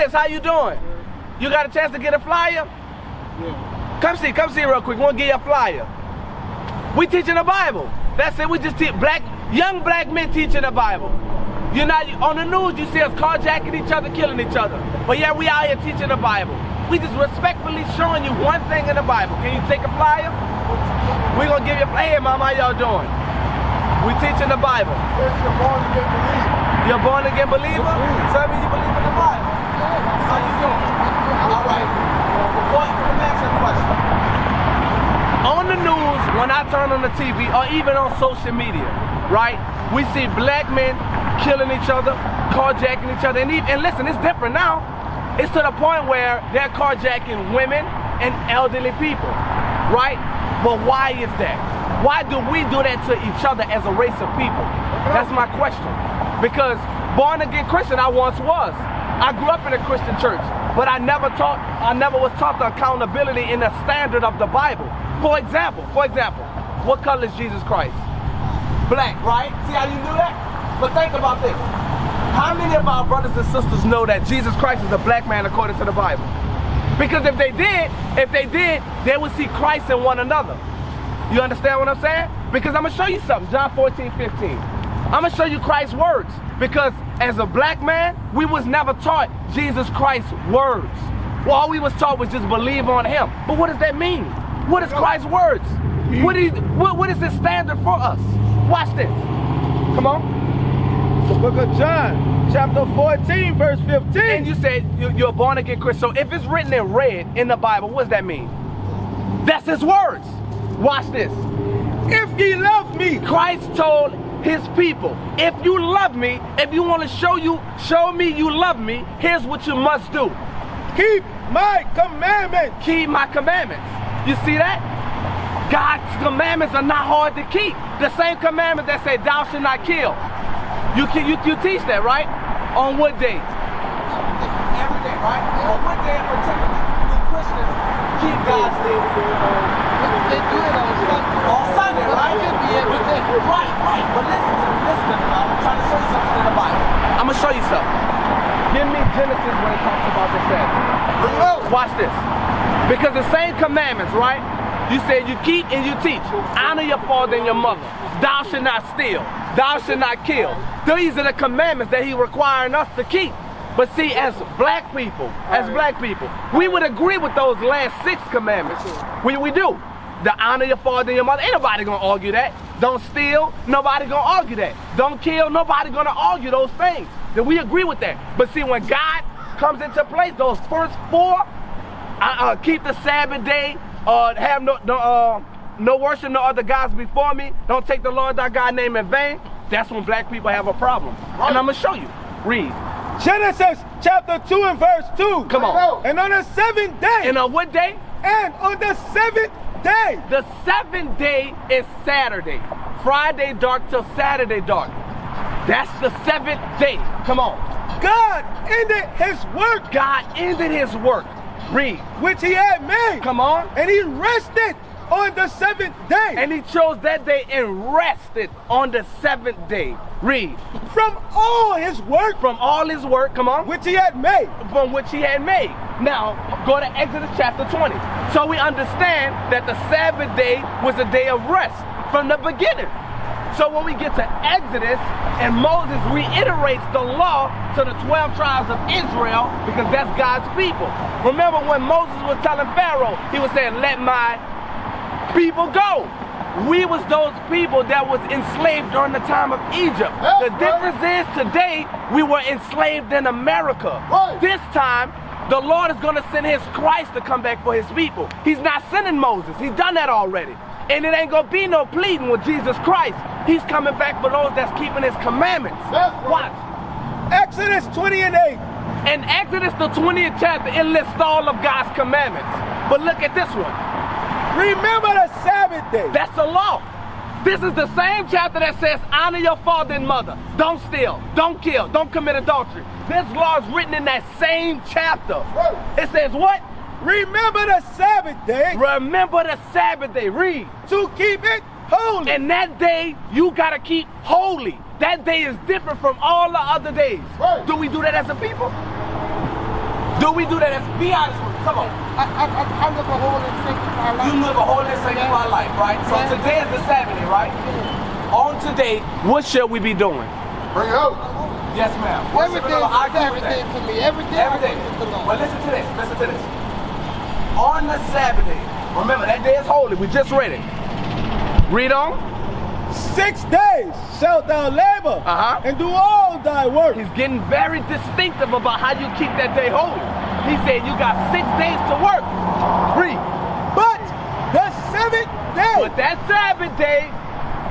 sis, how you doing? You got a chance to get a flyer? Yeah. Come see real quick. We'll give you a flyer. We teaching the Bible. That's it. We just teach young black men teaching the Bible. You're not on the news. You see us carjacking each other, killing each other. But yeah, we out here teaching the Bible. We just respectfully showing you one thing in the Bible. Can you take a flyer? We're gonna give you a flyer. Hey, mom, how y'all doing? We teaching the Bible. You're born again believer. You're born again believer? Tell me you believe in the Bible. How you doing? All right. Boy, let me ask you a question. On the news, when I turn on the TV, or even on social media, right? We see black men killing each other, carjacking each other, and listen, it's different now. It's to the point where they're carjacking women and elderly people, right? But why is that? Why do we do that to each other as a race of people? That's my question. Because born again Christian I once was. I grew up in a Christian church, but I never was taught the accountability in the standard of the Bible. For example, what color is Jesus Christ? Black, right? See how you do that? But think about this. How many of our brothers and sisters know that Jesus Christ is a black man according to the Bible? Because if they did, they would see Christ in one another. You understand what I'm saying? Because I'm going to show you something. John 14:15. I'm going to show you Christ's words. Because as a black man, we was never taught Jesus Christ's words. Well, all we was taught was just believe on him. But what does that mean? What is Christ's words? What is the standard for us? Watch this. Come on. The book of John, chapter 14, verse 15. And you said you're born again Christian. So if it's written in red in the Bible, what does that mean? That's his words. Watch this. If ye love me, Christ told his people, if you love me, if you want to show me you love me, here's what you must do. Keep my commandments. Keep my commandments. You see that? God's commandments are not hard to keep. The same commandments that say thou shalt not kill. You teach that, right? On what day? Every day, right? On what day in particular do Christians keep God's day? They do it on Sunday. On Sunday, right? It should be every day. Right. But listen to me. I'm trying to show you something in the Bible. I'm going to show you something. Give me Genesis when it talks about the Sabbath. Watch this. Because the same commandments, right? You said you keep and you teach. Honor your father and your mother. Thou shalt not steal. Thou shalt not kill. These are the commandments that he's requiring us to keep. But see, as black people, we would agree with those last 6 commandments. We do. The honor your father and your mother. Ain't nobody gonna argue that. Don't steal. Nobody gonna argue that. Don't kill. Nobody gonna argue those things. Then we agree with that. But see, when God comes into place, those first 4, keep the Sabbath day, have no worship no other gods before me, don't take the Lord thy God name in vain, that's when black people have a problem. Right. And I'm going to show you. Read. Genesis chapter 2 and verse 2. Come on. And on the 7th day. And on what day? And on the 7th day. The 7th day is Saturday. Friday dark till Saturday dark. That's the 7th day. Come on. God ended his work. God ended his work. Read. Which he had made. Come on. And he rested on the 7th day. And he chose that day and rested on the 7th day. Read. From all his work. From all his work, come on. Which he had made. From which he had made. Now, go to Exodus chapter 20. So we understand that the Sabbath day was a day of rest from the beginning. So when we get to Exodus and Moses reiterates the law to the 12 tribes of Israel, because that's God's people. Remember when Moses was telling Pharaoh, he was saying, let my people go. We was those people that was enslaved during the time of Egypt. The difference is today we were enslaved in America. This time the Lord is going to send his Christ to come back for his people. He's not sending Moses. He's done that already. And it ain't going to be no pleading with Jesus Christ. He's coming back for those that's keeping his commandments. Watch. Exodus 20 and 8. In Exodus the 20th chapter, it lists all of God's commandments. But look at this one. Remember the Sabbath day. That's the law. This is the same chapter that says, honor your father and mother. Don't steal. Don't kill. Don't commit adultery. This law is written in that same chapter. It says what? Remember the Sabbath day. Remember the Sabbath day. Read. To keep it holy. And that day, you got to keep holy. That day is different from all the other days. Do we do that as a people? Do we do that? Be honest with me. Come on. I live a holy and sanctified life. You live a holy and sanctified life, right? So today is the Sabbath, right? On today, what should we be doing? Bring it out. Yes, ma'am. Every day is a Sabbath day to me. Every day. Every day. But listen to this. Listen to this. On the Sabbath day, remember that day is holy. We just read it. Read on. 6 days shalt thou labor and do all thy work. He's getting very distinctive about how you keep that day holy. He said you got 6 days to work. Read. But the 7th day. But that Sabbath day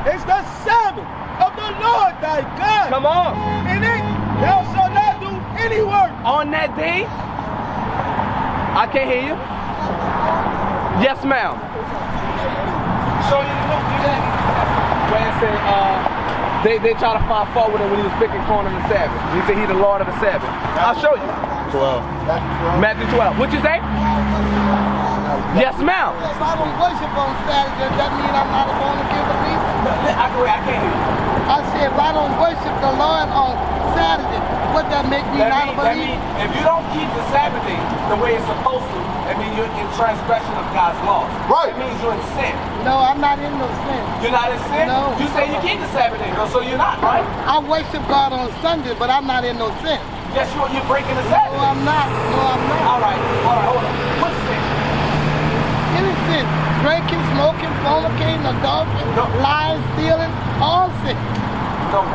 is the Sabbath of the Lord thy God. Come on. In it thou shalt not do any work. On that day, I can't hear you. Yes, ma'am. Show you the new where it said they try to find fault with him when he was picking corn on the Sabbath. He said he's the Lord of the Sabbath. I'll show you. 12. Matthew 12. What'd you say? Yes, ma'am. If I don't worship on Saturday, does that mean I'm not a born again believer? I can't hear you. I said if I don't worship the Lord on Saturday, what that make me not a believer? If you don't keep the Sabbath day the way it's supposed to, that means you're in transgression of God's laws. Right. It means you're in sin. No, I'm not in no sin. You're not in sin? No. You say you keep the Sabbath day, so you're not, right? I worship God on Sunday, but I'm not in no sin. Yes, you're breaking the Sabbath. No, I'm not. No, I'm not. All right, hold on. What's sin? Any sin. Drinking, smoking, fornicating, adultery, lying, stealing, all sin. No.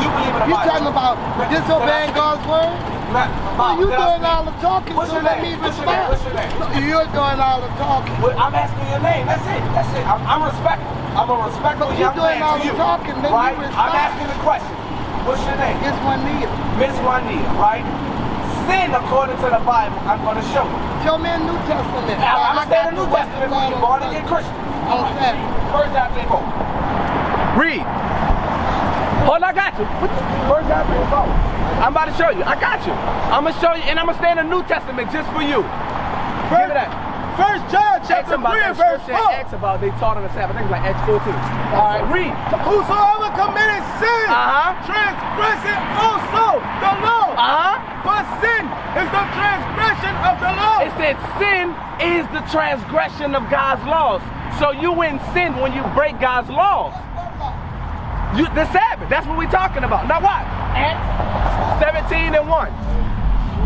You believe in the Bible. You talking about disobeying God's word? Mom, You doing all the talking, What's so your let name? me What's your respond. name? What's your name? You're doing all the talking. Well, I'm asking your name. That's it. I'm respectful. I'm a respectful But you young doing man all to the you. talking, then Right? you respond. I'm asking the question. What's your name? It's one need. Miss Juanita, right? Sin according to the Bible, I'm going to show you. Show me a New Testament. I'm going to stay in the New Testament for you, born again Christian. On Saturday. First John 3:4. Read. Hold on, I got you. First John 3:4. I'm about to show you. I got you. I'm going to show you, and I'm going to stay in the New Testament just for you. Give me that. 1 John chapter 3 and verse 4. Acts about they taught on the Sabbath. I think it's like Acts 14. All right, read. Whosoever committed sin, transgressing also the law. For sin is the transgression of the law. It said sin is the transgression of God's laws. So you in sin when you break God's laws. The Sabbath, that's what we're talking about. Now what? Acts 17 and 1. You want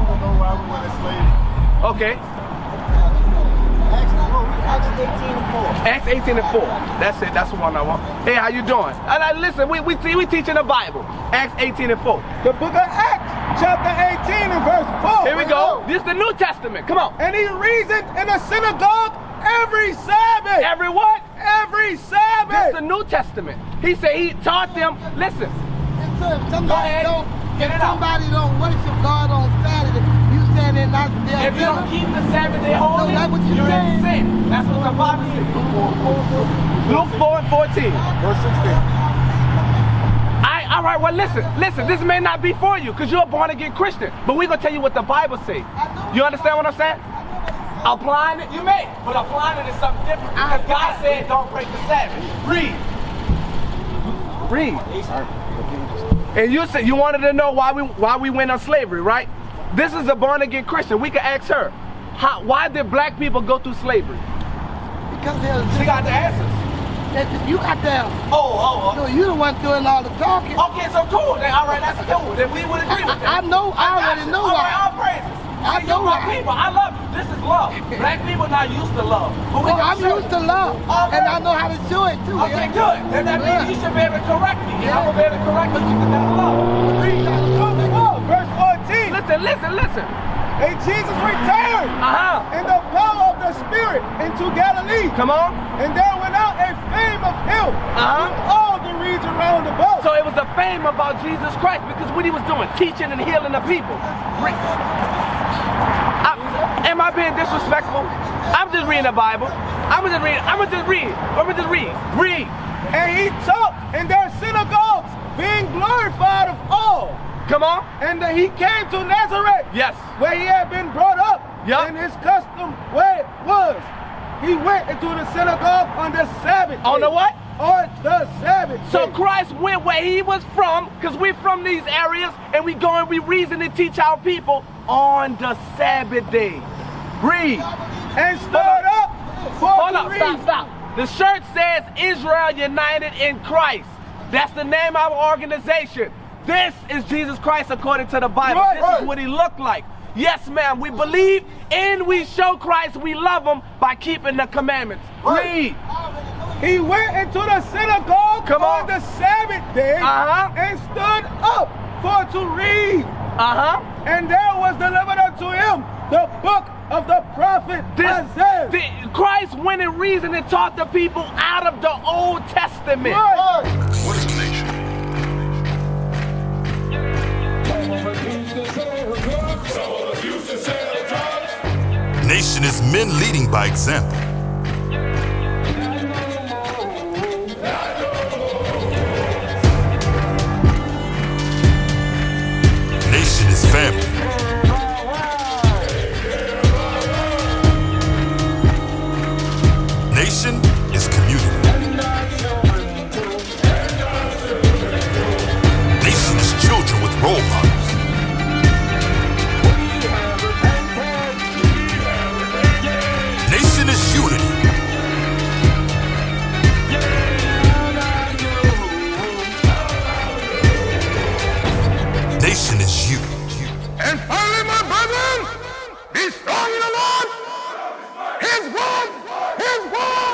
to know why we went enslaved? Okay. Acts 18 and 4. Acts 18 and 4. That's it. That's the one I want. Hey, how you doing? Listen, we teaching the Bible. Acts 18 and 4. The book of Acts, chapter 18 and verse 4. Here we go. This is the New Testament. Come on. And he reasoned in the synagogue every Sabbath. Every what? Every Sabbath. This is the New Testament. He said he taught them. Listen. And so if somebody ahead. don't, Get if it out. somebody don't worship God on Saturday, you saying they're not there. If you don't keep the Sabbath day holy, that's what you're you're in saying. sin. That's what the Bible says. Luke 4 and 14. Verse 16. All right, well, listen. This may not be for you because you're a born-again Christian. But we're going to tell you what the Bible says. You understand what I'm saying? Applying it, you may. But applying it is something different. Because God said don't break the Sabbath. Read. And you said you wanted to know why we went on slavery, right? This is a born-again Christian. We could ask her, why did black people go through slavery? Because She got the answers. you got the answer. Oh. No, you the one doing all the talking. Okay, so cool. Then, all right, that's cool. Then we would agree with that. I already know All why. right, all praises. I See, know you my why. people. I love you. This is love. Black people not used to love. But we Well, gonna I'm show used you. to love, All and right. I know how to show it too. Okay, good. Then that means you should be able to correct me. And I'm going to be able to correct you because that's love. Read. Verse 14. Listen. And Jesus returned in the power of the Spirit into Galilee. Come on. And there went out a fame of him through all the region round about. So it was a fame about Jesus Christ because what he was doing, teaching and healing the people. Am I being disrespectful? I'm just reading the Bible. I'm gonna just read. Read. And he taught in their synagogues, being glorified of all. Come on. And he came to Nazareth, Yes. where he had been brought up. Yup. And his custom way was, he went into the synagogue on the Sabbath. On the what? On the Sabbath. So day. Christ went where he was from, because we're from these areas, and we go and we reason and teach our people on the Sabbath day. Read. And stood up for Hold to up, read. stop. The shirt says Israel United in Christ. That's the name of our organization. This is Jesus Christ according to the Bible. This is what he looked like. Yes, ma'am. We believe and we show Christ we love him by keeping the commandments. Read. He went into the synagogue on the Sabbath day and stood up for to read. And there was delivered unto him the book of the prophet Isaiah. Christ went and reasoned and taught the people out of the Old Testament. What is a nation? Nation is men leading by example. Nation is family. Nation is community. Nation is children with role models. Nation is unity. Nation is you. And finally, my brethren, be strong in the Lord. His word, his word.